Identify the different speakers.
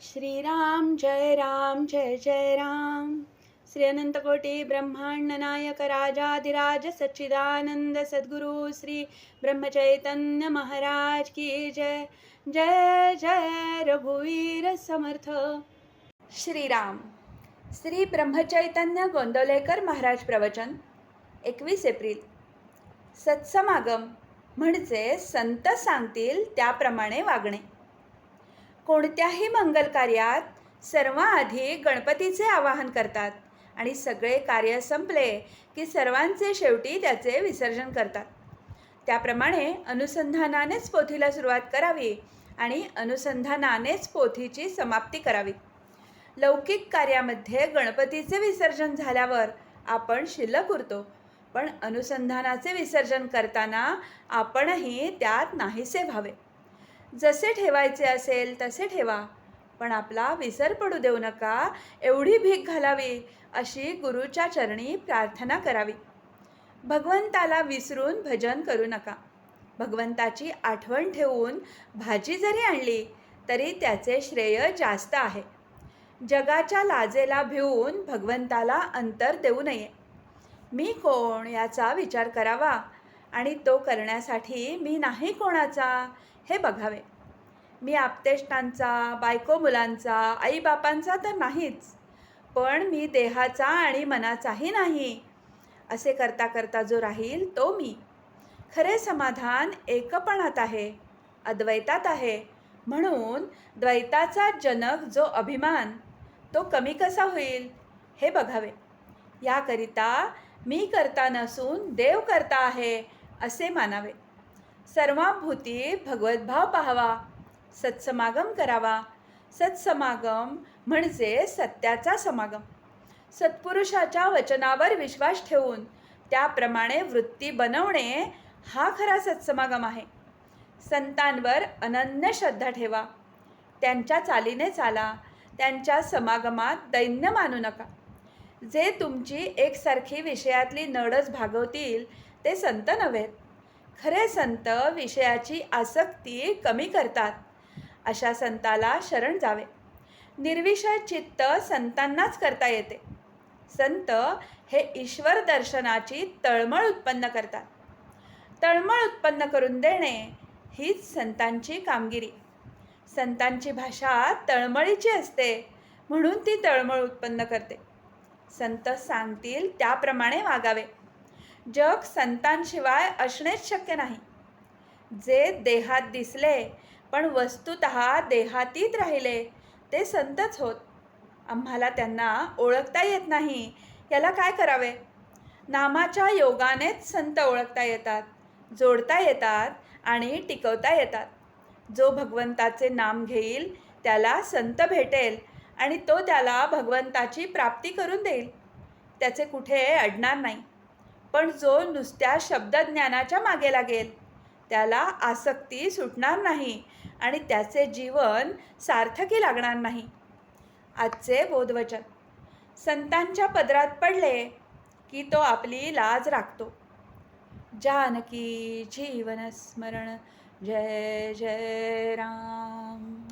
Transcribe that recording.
Speaker 1: श्रीराम जय जय राम. श्री अनंतकोटी ब्रह्मांड नायक राजाधिराज सच्चिदानंद सद्गुरु श्री ब्रह्मचैतन्य महाराज की जय. जय जय रघुवीर समर्थ. श्रीराम. श्री ब्रह्मचैतन्य गोंदवलेकर महाराज प्रवचन 21 एप्रिल. सत्समागम म्हणजे संत सांगतील त्याप्रमाणे वागणे. कोणत्याही मंगल कार्यात सर्वांआधी गणपतीचे आवाहन करतात आणि सगळे कार्य संपले की सर्वांचे शेवटी त्याचे विसर्जन करतात. त्याप्रमाणे अनुसंधानानेच पोथीला सुरुवात करावी आणि अनुसंधानानेच पोथीची समाप्ती करावी. लौकिक कार्यामध्ये गणपतीचे विसर्जन झाल्यावर आपण शिल्लक उरतो, पण अनुसंधानाचे विसर्जन करताना आपणही त्यात नाहीसे व्हावे. जसे ठेवायचे असेल तसे ठेवा, पण आपला विसर पडू देऊ नका एवढी भीक घालावी अशी गुरुच्या चरणी प्रार्थना करावी. भगवंताला विसरून भजन करू नका. भगवंताची आठवण ठेवून भाजी जरी आणली तरी त्याचे श्रेय जास्त आहे. जगाच्या लाजेला भिवून भगवंताला अंतर देऊ नये. मी कोण याचा विचार करावा आणि तो करण्यासाठी मी नाही कोणाचा हे बघावे. मी आपतेष्टांचा, बायको मुलांचा, आईबापांचा तर नाहीच, पण मी देहाचा आणि मनाचाही नाही असे करता करता जो राहील तो मी. खरे समाधान एकपणात आहे, अद्वैतात आहे. म्हणून द्वैताचा जनक जो अभिमान तो कमी कसा होईल हे बघावे. याकरिता मी करता नसून देव करता आहे असे मानावे. सर्वाभूती भगवद्भाव पाहावा. सत्समागम करावा. सत्समागम म्हणजे सत्याचा समागम. सत्पुरुषाच्या वचनावर विश्वास ठेवून त्याप्रमाणे वृत्ती बनवणे हा खरा सत्समागम आहे. संतांवर अनन्य श्रद्धा ठेवा. त्यांच्या चालीने चाला. त्यांच्या समागमात दैन्य मानू नका. जे तुमची एकसारखी विषयातली नडच भागवतील ते संत नव्हेत. खरे संत विषयाची आसक्ती कमी करतात. अशा संताला शरण जावे. निर्विषय चित्त संतांनाच करता येते. संत हे ईश्वर दर्शनाची तळमळ उत्पन्न करतात. तळमळ उत्पन्न करून देणे हीच संतांची कामगिरी. संतांची भाषा तळमळीची असते, म्हणून ती तळमळ उत्पन्न करते. संत सांगतील त्याप्रमाणे वागावे. जग संतांशिवाय असणेच शक्य नाही. जे देहात दिसले पण वस्तुतः देहातीत राहिले ते संतच होत. आम्हाला त्यांना ओळखता येत नाही, याला काय करावे? नामाच्या योगानेच संत ओळखता येतात, जोडता येतात आणि टिकवता येतात. जो भगवंताचे नाम घेईल त्याला संत भेटेल आणि तो त्याला भगवंताची प्राप्ती करून देईल. त्याचे कुठे अडणार नाही. पण जो नुसत्या शब्दज्ञानाच्या मागे लागेल त्याला आसक्ती सुटणार नाही आणि त्याचे जीवन सार्थकी लागणार नाही. आजचे बोधवचन. संतांच्या पदरात पडले की तो आपली लाज राखतो. जानकी जीवन स्मरण. जय जय राम.